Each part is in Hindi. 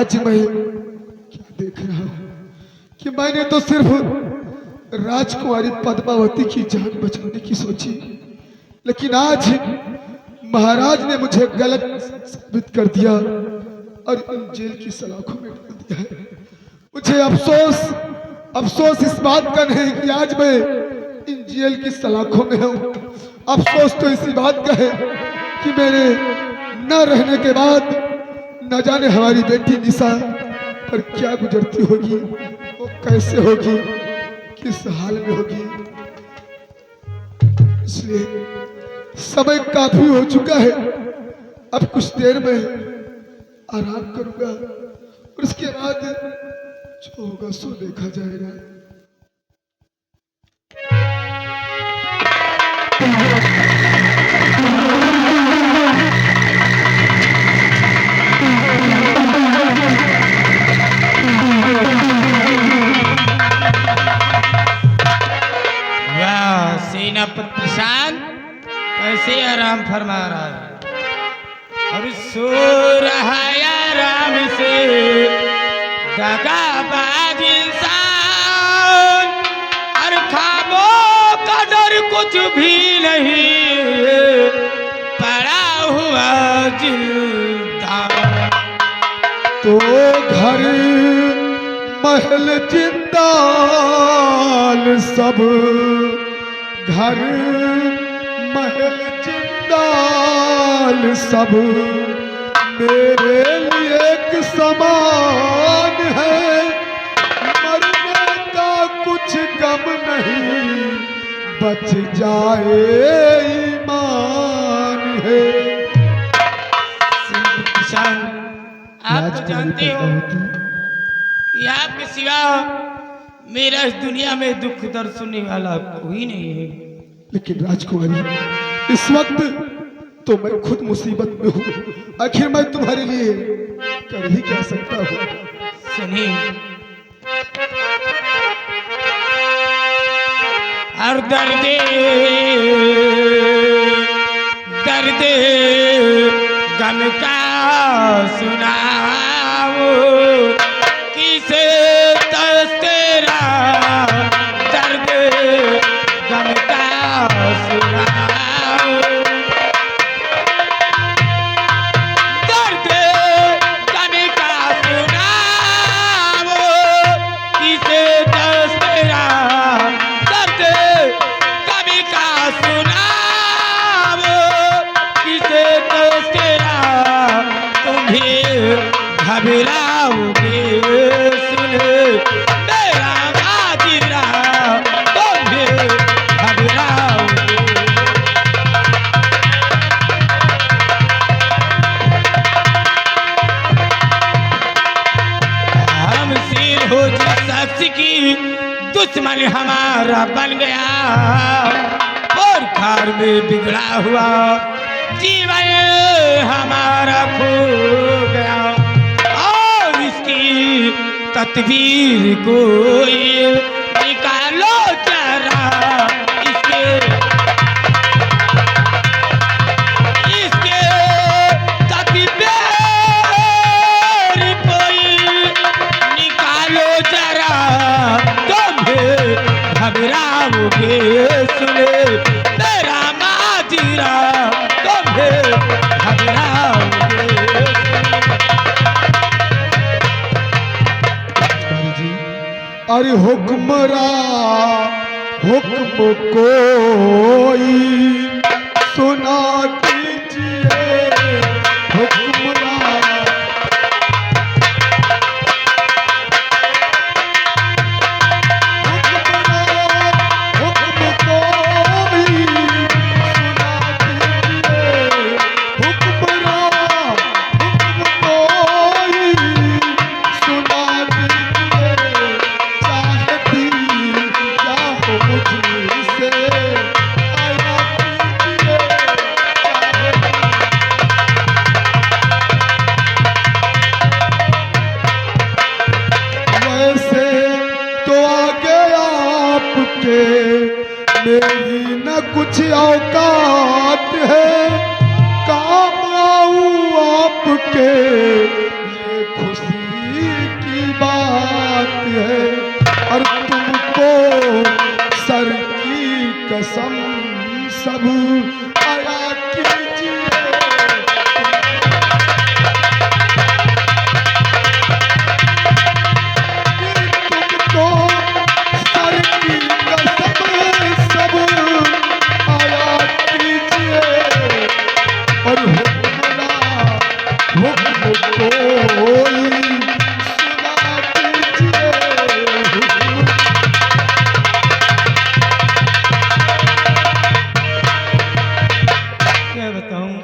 आज मैं क्या देख रहा हूँ कि मैंने तो सिर्फ राजकुमारी पद्मावती की जान बचाने की सोची, लेकिन आज महाराज ने मुझे गलत साबित कर दिया और इन जेल की सलाखों में डाल दिया है। मुझे अफसोस इस बात का नहीं कि आज मैं इन जेल की सलाखों में हूँ। अफसोस तो इसी बात का है कि मेरे न रहने के बाद न जाने हमारी बेटी निशा पर क्या गुजरती होगी, वो कैसे होगी, किस हाल में होगी। इसलिए समय काफी हो चुका है, अब कुछ देर में आराम करूंगा और उसके बाद जो होगा सो देखा जाएगा। सेनापति प्रशांत कैसे आराम फरमा रहा है और सो रहा है आराम से दगाबाज इंसान। और ख्वाबों का डर कुछ भी नहीं, पड़ा हुआ जिंदा। तो घर महल जिंदाल सब, घर महल जिंदाल सब मेरे लिए एक समान है। मरने का कुछ गम नहीं, बच जाए ईमान है। आप तो जानते हो कि आपके सिवा मेरा इस दुनिया में दुख दर्द सुनने वाला कोई नहीं है। लेकिन राजकुमारी, इस वक्त तो मैं खुद मुसीबत में हूँ। आखिर मैं तुम्हारे लिए कर ही क्या सकता हूँ। सुनिए, और दर्दे दर्दे गम का सुनाओ, किसे तेरा दर्द गम का सुनाओ। दर्द गम का सुनाओ, किसे तेरा दर्द गम का सुनाओ, किसे तेरा तुम्हें घबराओगे। की दुश्मन हमारा बन गया और खार में बिगड़ा हुआ जीवन हमारा खो गया। और इसकी तदबीर कोई निकालो जरा, इसके तदबीर कोई निकालो जरा। घबराओगे सुने तेरा माजरा, तुम्हें घबराओगे। अरे हुक्मरा हुक्म कोई सुना दीजिए, हुक्मरा मेरी न कुछ औकात है, काम आऊं आपके ये खुशी कसम सब आया कीजिए। तुमको सर की कसम सब आया कीजिए और हुक्म कोई सुना कीजिए। क्या बताऊं,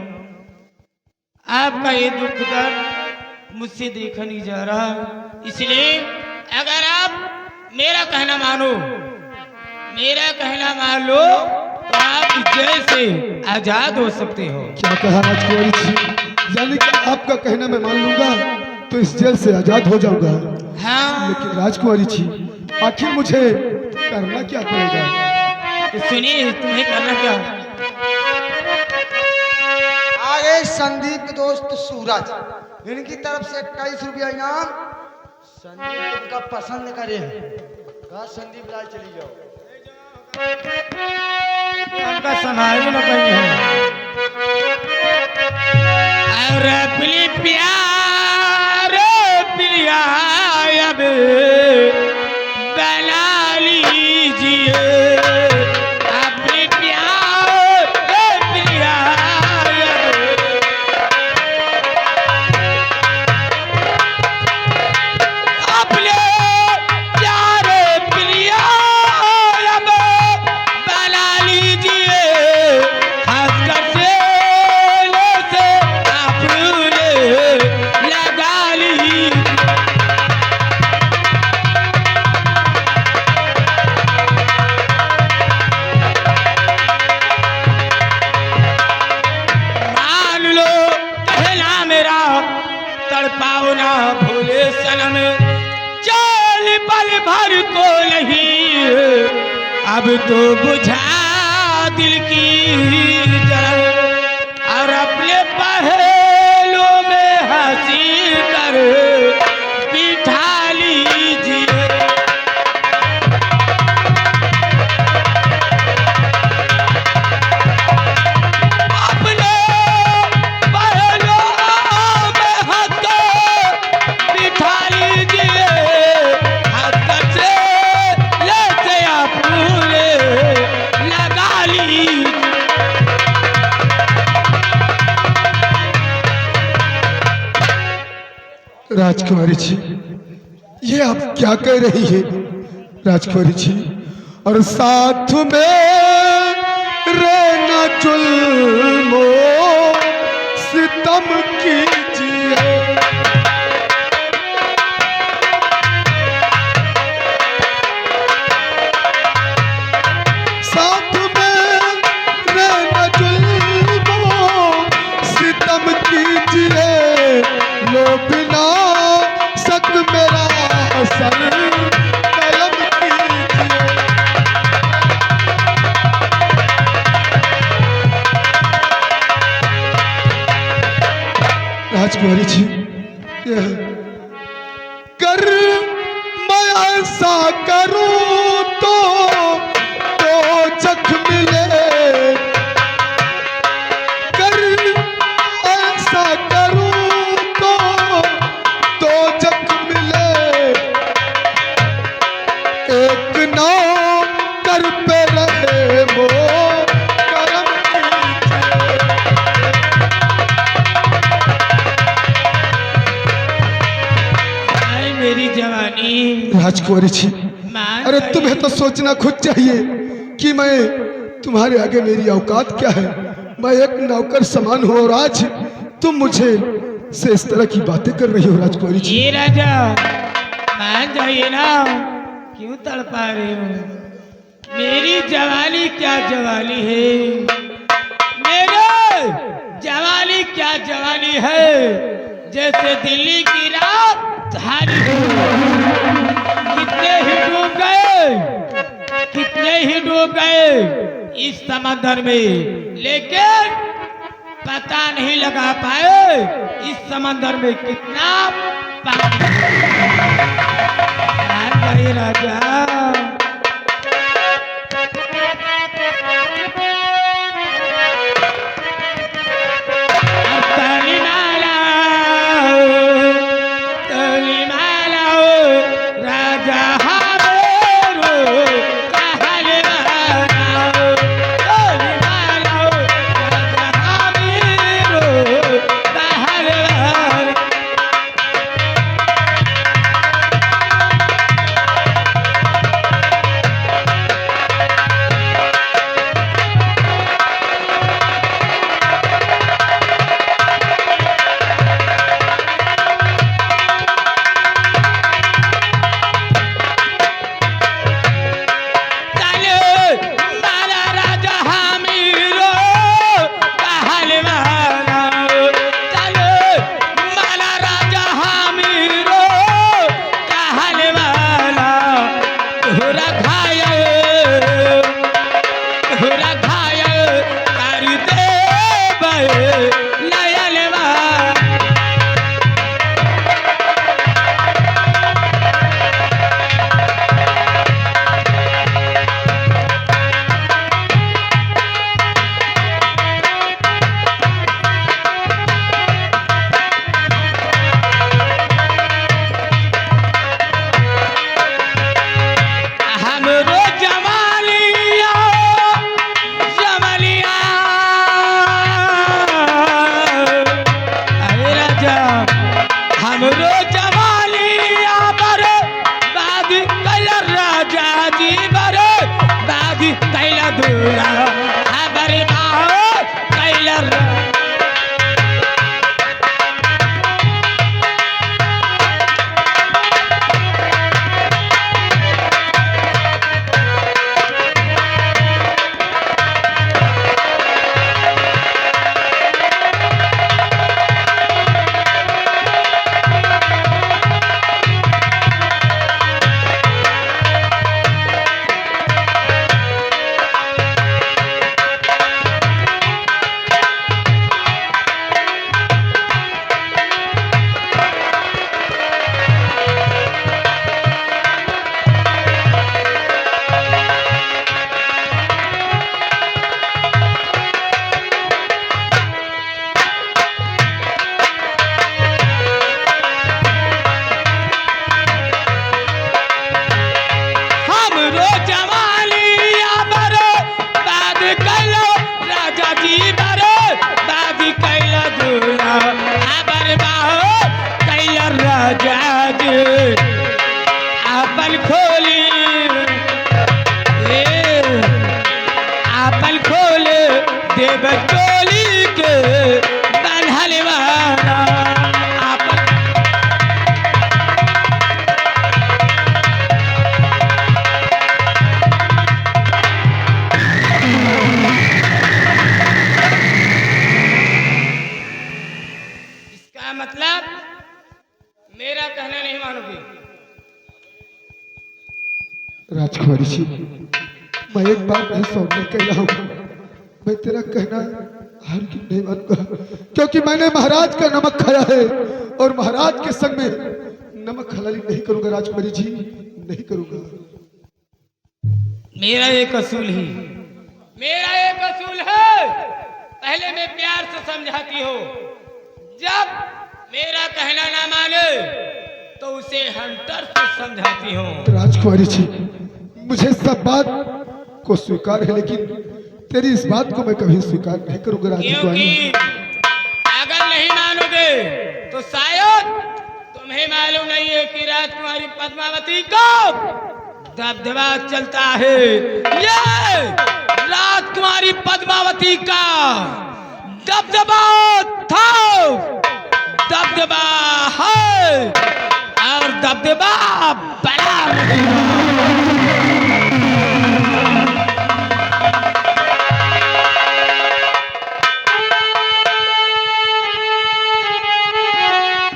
आपका ये दुख दर्द मुझसे देखा नहीं जा रहा, इसलिए अगर आप मेरा कहना मान लो तो आप जेल से आजाद हो सकते हो। क्या कहा राजकुमारी जी? यानी कि आपका कहना मैं मान लूंगा तो इस जेल से आजाद हो जाऊंगा। हाँ, लेकिन राजकुमारी जी आखिर मुझे करना क्या पड़ेगा? तो सुनिए, तुम्हें करना क्या? आगे संदीप के दोस्त सूरज, इनकी तरफ से 21 रुपया इनाम। संदीप इनका पसंद करे, कहा संदीप लाल चली जाओ। उनका संभाली न कहीं है। और अपनी प्यार अब बना लीजिए, अपनी प्यार अपने प्यारे प्रिया अब बना लीजिए, हंसकर से आपने लगा लीजिए। मान लो कहना मेरा, तड़पाओ ना भोले सनम, चल पल भर को नहीं, अब तो बुझा दिल की जलन, और अपने पहलों में हंसी कर बिठा लीजिए। अपने पहलों में हंसकर बिठा लीजिए, हंसकर से लेते अपने लगा लीजिए। राजकुमारी जी ये आप क्या कह रही है? राजकुमारी जी और साथ में रहना जुल्मो सितम कीजिए। साथ में रहना जुल्मो सितम कीजिए, लो बिना सक मेरा सर कलम कीजिए। राजकुमारी जी यह कर मैं ऐसा करूं तो जख्म मिले, कर ऐसा करूं तो जख्म मिले, एक नाम कर पे रहे वो करम कीजिए। हाय मेरी जवानी, राजकुमारी जी मान अरे गई। तुम्हें तो सोचना खुद चाहिए कि मैं तुम्हारे आगे मेरी औकात क्या है। मैं एक नौकर समान हूँ और आज तुम मुझे से इस तरह की बातें कर रही हो। राजकुमारी जी ये राजा, मान जाइए ना, क्यों तड़पा रहे हो? मेरी जवानी क्या जवानी है, मेरे जवानी क्या जवानी है, जैसे दिल्ली की रात धारी कितने ही डूब गए इस समंदर में, लेकिन पता नहीं लगा पाए इस समंदर में कितना पानी है। राजा दूरा हमारे बाहो कैलर आपन खोली आपन खोल देव चोली के बंधल वाला आपन इसका मतलब मेरा कहना नहीं मानोगे। राजकुमारी जी, मैं एक बार नहीं सौंपने कह रहा हूँ, मैं तेरा कहना हर की नहीं मानूंगा, क्योंकि मैंने महाराज का नमक खाया है और महाराज के संग में नमक हलाली नहीं करूंगा। राजकुमारी जी, नहीं करूंगा। मेरा एक असूल है, मेरा एक असूल है। पहले मैं प्यार से समझाती हो, जब मेरा कहना ना माने तो उसे हंटर से समझाती हूँ। राजकुमारी जी, मुझे सब बात को स्वीकार है, लेकिन तेरी इस बात को मैं कभी स्वीकार नहीं करूंगा। राजकुमारी, क्योंकि अगर नहीं मानोगे तो शायद तुम्हें मालूम नहीं है कि राजकुमारी पद्मावती को दबदबा चलता है। ये राजकुमारी पद्मावती का दबदबा था, दबदबा है और दबदबा बड़ा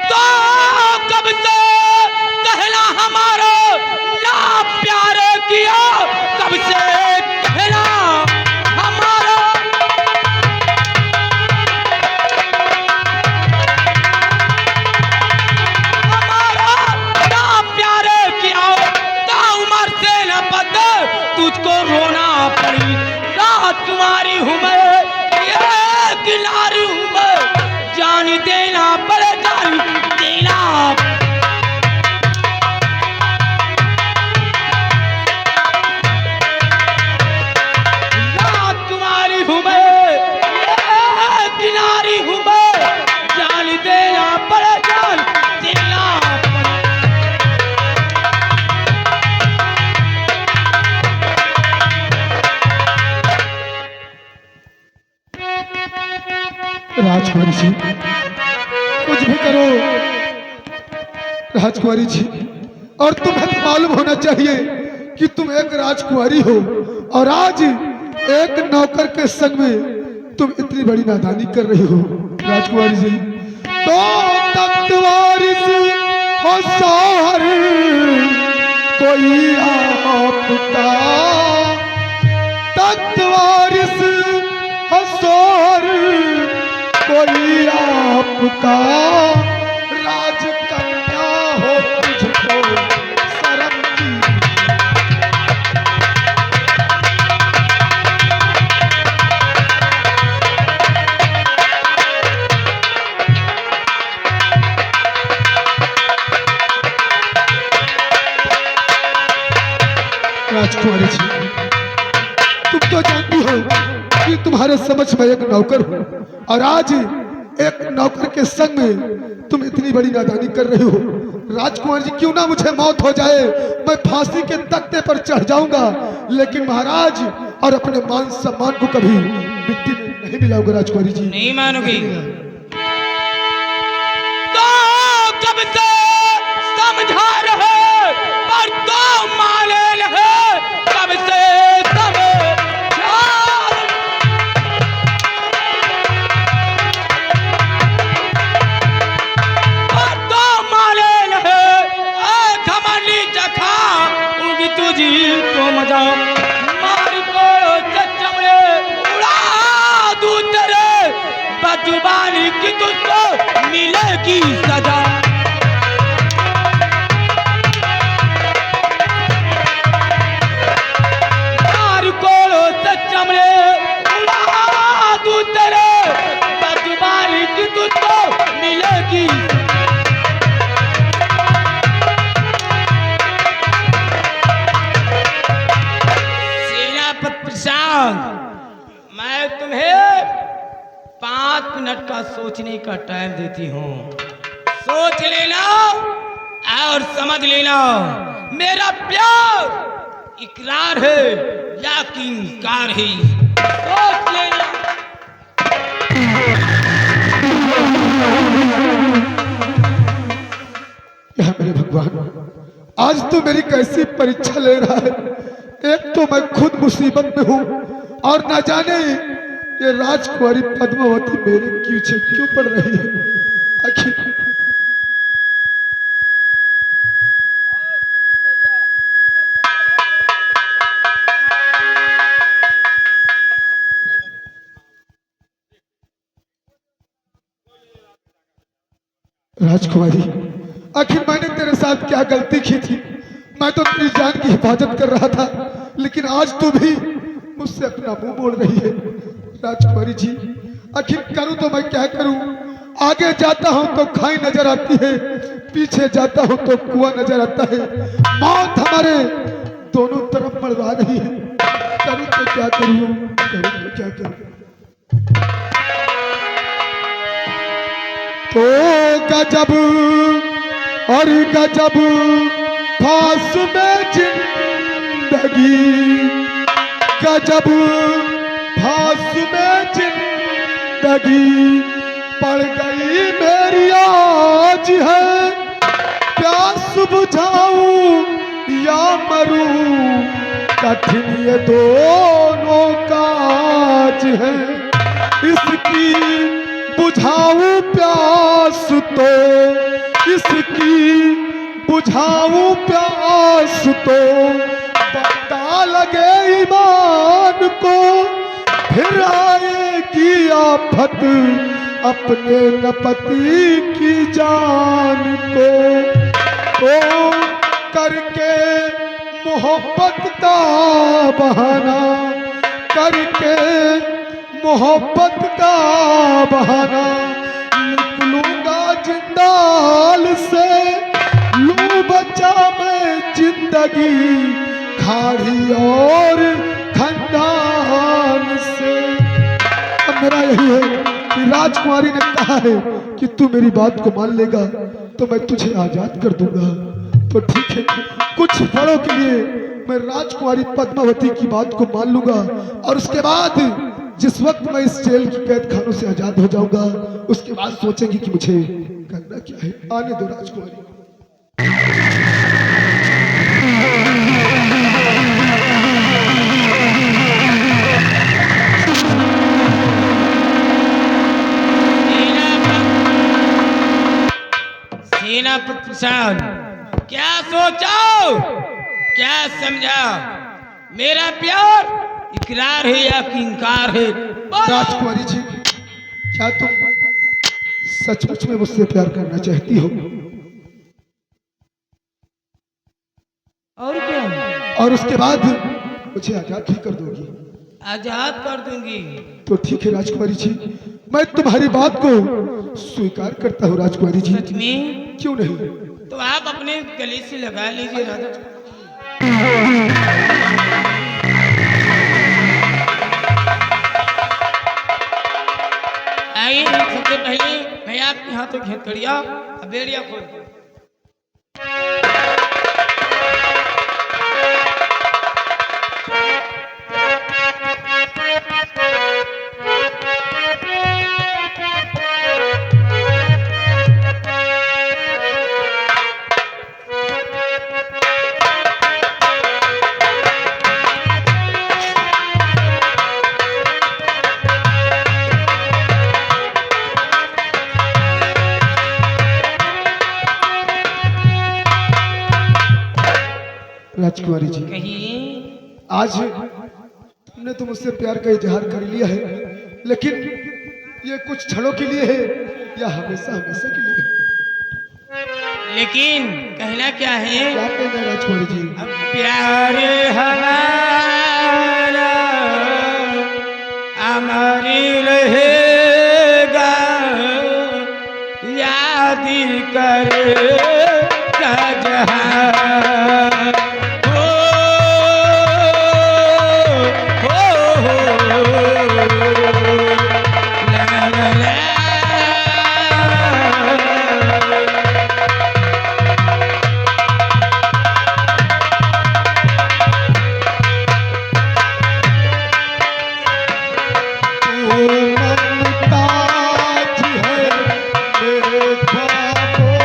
तो कब से कहना हमारा ना प्यार किया, कब से कहना हमारा तुझको रोना पड़ी। राजकुमारी हूँ मैं, ये किनारी हूँ मैं, जान देना पड़े जान देना। राजकुमारी हूँ मैं, ये किनारी हूँ मैं, जान देना पड़े जान देना। राजकुमारी जी, कुछ भी करो राजकुमारी जी, और तुम्हें तो मालूम होना चाहिए कि तुम एक राजकुमारी हो और आज एक नौकर के संग में तुम इतनी बड़ी नादानी कर रही हो। राजकुमारी जी, तो तत्वारिस हो सोहर कोई आपका, तत्वारिस हो सोहर कोई आपका, राजकन्या हो तुझको शर्म की। राजकुमारी जी, तुम तो जानती हो कि तुम्हारे समझ में एक नौकर हूँ और आज एक नौकर के संग में तुम इतनी बड़ी नादानी कर रहे हो। राजकुमार जी, क्यों ना मुझे मौत हो जाए, मैं फांसी के तख्ते पर चढ़ जाऊंगा, लेकिन महाराज और अपने मान सम्मान को कभी मिट्टी में नहीं मिलाऊंगा राजकुमारी जी। नहीं मानोगी तो कब से समझा रहे पर तो माने नहीं, कब से समझा पर तो माने नहीं, घमंडी चखा उगी तुझी तो मजा मार को चचमड़े उड़ा दूं तेरे बदजुबानी की तुझको मिलेगी सजा। मार को चचमड़े उड़ा दूं तेरे बदजुबानी की तुझको मिलेगी। सेनापति प्रशांत, मैं तुम्हें 5 मिनट का सोचने का टाइम देती हूँ। सोच लेना और समझ लेना मेरा प्यार इकरार है या कि इनकार है, सोच लेना। या मेरे भगवान, आज तो मेरी कैसी परीक्षा ले रहा है। एक तो मैं खुद मुसीबत में हूँ और न जाने ये राजकुमारी पद्मावती मेरे पीछे क्यों पड़ रही है। आखिर राजकुमारी, आखिर मैंने तेरे साथ क्या गलती की थी? मैं तो तेरी जान की हिफाजत कर रहा था, लेकिन आज तू भी मुझसे अपना मुंह मोड़ रही है। राजकुमारी जी, आखिर करूं तो मैं क्या करूं? आगे जाता हूं तो खाई नजर आती है, पीछे जाता हूं तो कुआं नजर आता है। मौत हमारे दोनों तरफ मरवा रही है। करूं तो क्या करूं, करूं तो क्या करूं? तो गजब और गजब फास में जिंदगी, गजब फास में जिंदगी पड़ गई मेरी आज है। प्यास बुझाऊं या मरूं, कठिन ये दोनों काज है। इसकी बुझाऊं प्यास तो, इसकी बुझाऊं प्यास तो पता लगे ईमान को, फिर आएगी आफत अपने न पति की जान को। तो करके मोहब्बत का बहाना, करके मोहब्बत का बहाना निकलूंगा जिंदाल से, लूं बचा मैं जिंदगी खाड़ी और खंडान से। अब मेरा यही है कि राजकुमारी ने कहा है कि तू मेरी बात को मान लेगा तो मैं तुझे आजाद कर दूंगा। तो ठीक है, कुछ पलों के लिए मैं राजकुमारी पद्मावती की बात को मान लूंगा और उसके बाद जिस वक्त मैं इस जेल की कैद खानों से आजाद हो जाऊंगा, उसके बाद सोचेंगे कि मुझे करना क्या है। आने दो राजकुमारी। सेनापति प्रसाद, क्या सोचो, क्या समझा? मेरा प्यार इकरार है या कि इनकार है? राजकुमारी जी, क्या तुम सचमुच में मुझसे प्यार करना चाहती हो? और क्या? और उसके बाद मुझे आजाद भी कर दोगी? आजाद कर दूंगी। तो ठीक है राजकुमारी जी, मैं तुम्हारी बात को स्वीकार करता हूँ राजकुमारी जी। सच में? क्यों नहीं? तो आप अपने गले से लगा लीजिए राजा। आइए, सबसे पहले मैं आपके हाथों की हथकड़ियां और बेड़ियां खोल दूं। राजकुमारी जी, कहीं आज तुमने तो मुझसे प्यार का इजहार कर लिया है, लेकिन ये कुछ क्षणों के लिए है या हमेशा हमेशा के लिए है? लेकिन कहना क्या है? क्या कहना है राजकुमारी जी? अब प्यार हमारा हमारी रहेगा, याद करेगा जहां। हो, हो, ला, ला, ला। मुमताज है मेरे ख्वाबों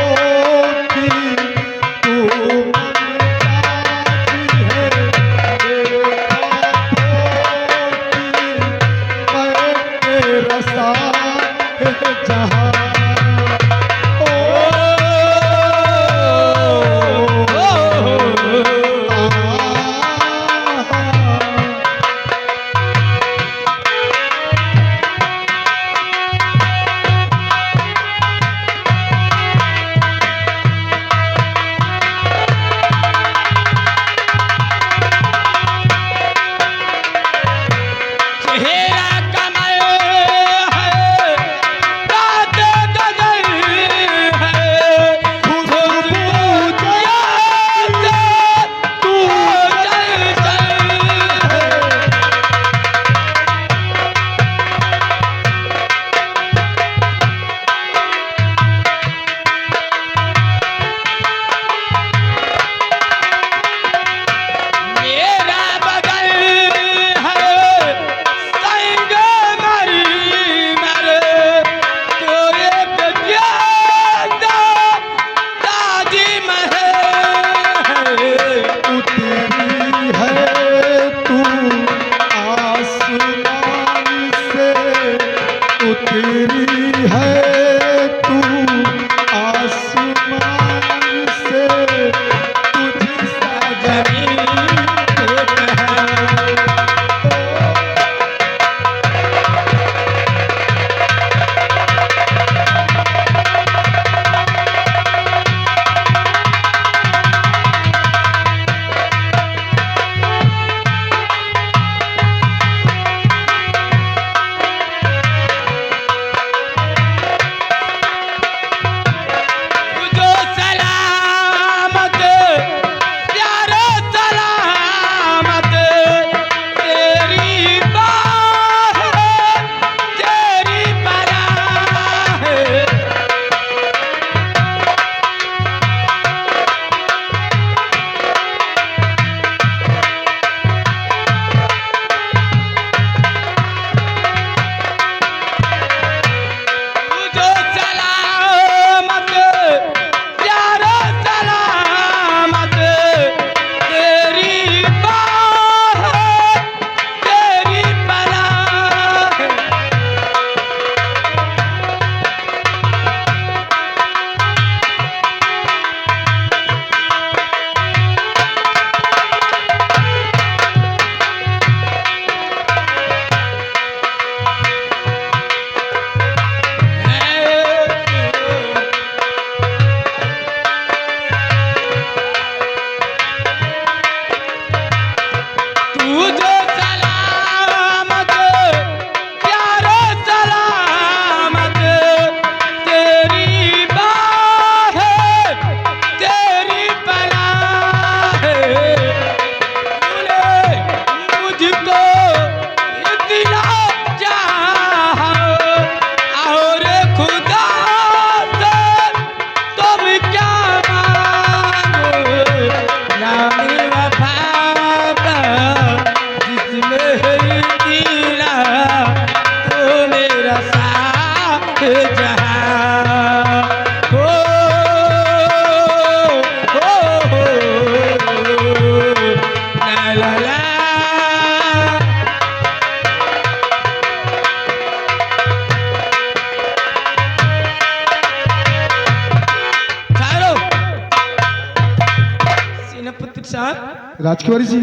ना पुत्र साहब। राजकुमारी जी,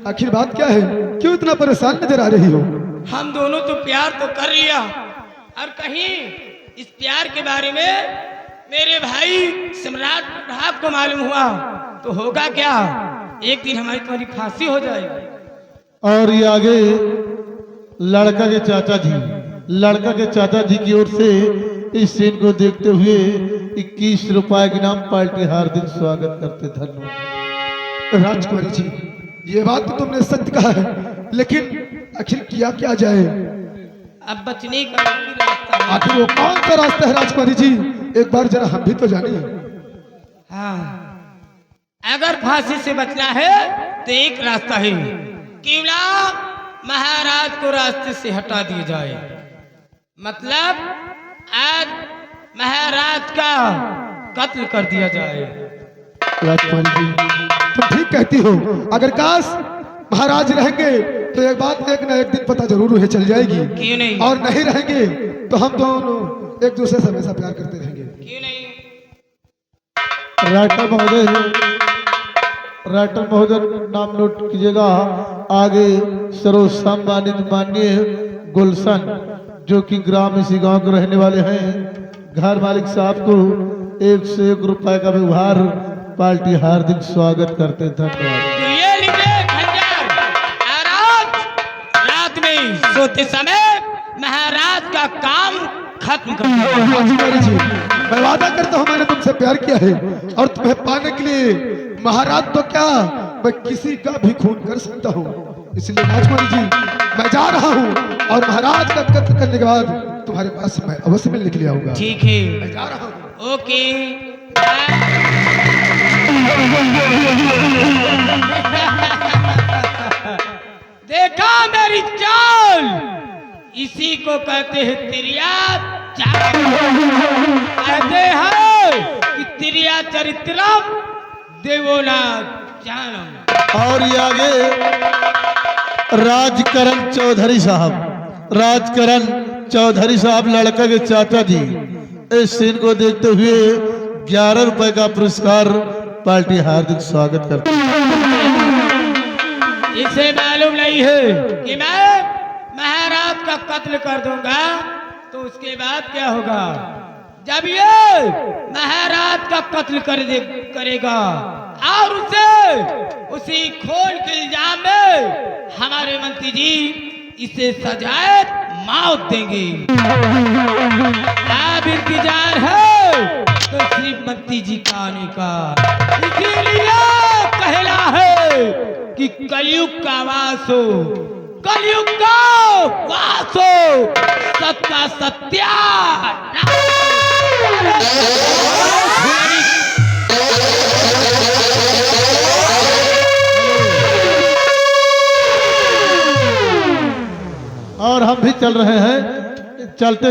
आखिर बात क्या है? क्यों इतना परेशान नजर आ रही हो? हम दोनों तो प्यार तो कर लिया, और कहीं इस प्यार के बारे में मेरे भाई सम्राट प्रताप को मालूम हुआ तो होगा क्या? एक दिन हमारी तुम्हारी फांसी हो जाएगी। और ये आगे लड़का के चाचा जी की ओर से इस सीन को देखते हुए 21 रुपए के नाम पार्टी हार्दिक स्वागत करते। धन्यवाद। राजकुमारी जी, ये बात तो तुमने सत्य कहा है, लेकिन आखिर किया क्या जाए? अब बचने का एक ही रास्ता है। आखिर वो कौन सा रास्ता है राजकुमारी जी? एक बार जरा हम भी तो जाने। हाँ, अगर फांसी से बचना है तो एक रास्ता है, क्यों ना महाराज को रास्ते से हटा दिया जाए। मतलब आज महाराज का कत्ल कर दिया जाए। राजकुमारी जी, तुम ठीक कहती हो। अगर काश महाराज रहेंगे तो एक बात एक ना एक दिन पता जरूर उन्हें चल जाएगी। क्यों नहीं? और नहीं रहेंगे तो हम दोनों एक दूसरे से हमेशा प्यार करते रहेंगे। क्यों नहीं? राइटर महोदय नाम नोट कीजिएगा। आगे सर्वसम्मानित माननीय गुलशन, जो कि ग्राम इसी गांव के रहने वाले हैं, घर मालिक साहब को 1 से 1 रुपए का व्यवहार पार्टी हार्दिक स्वागत करते। धन्यवाद। तो ये लीजिए खंजर, और रात में सोते समय महाराज का काम खत्म कर दिया। राजकुमारी जी, मैं वादा करता हूँ, मैंने तुमसे प्यार किया है और तुम्हें पाने के लिए महाराज तो क्या, मैं किसी का भी खून कर सकता हूँ। इसलिए राजकुमारी जी, मैं जा रहा हूँ और महाराज का कत्ल करने के बाद तुम्हारे पास मैं अवश्य मिलने के लिए आऊंगा। ठीक है, मैं जा रहा हूँ। ओके। देखा मेरी चाल, इसी को कहते हैं तिरिया चाल। कहते हैं कि तिरिया चरित्रम देवोना जानम। और ये आगे राजकरण चौधरी साहब लड़का के चाचा जी, इस सीन को देखते हुए 11 रुपए का पुरस्कार पार्टी हार्दिक स्वागत करते हैं। इसे मालूम नहीं है कि मैं महाराज का कत्ल कर दूंगा तो उसके बाद क्या होगा। जब ये महाराज का कत्ल करेगा और उसी खून के इल्जाम में हमारे मंत्री जी इसे सजाए मौत देंगे। अब इंतजार है तो सिर्फ मंत्री जी का आने का। इसीलिए कहला है कि कलयुग का वास हो, कलयुग का वास हो, सत्ता सत्या। और हम भी चल रहे हैं, चलते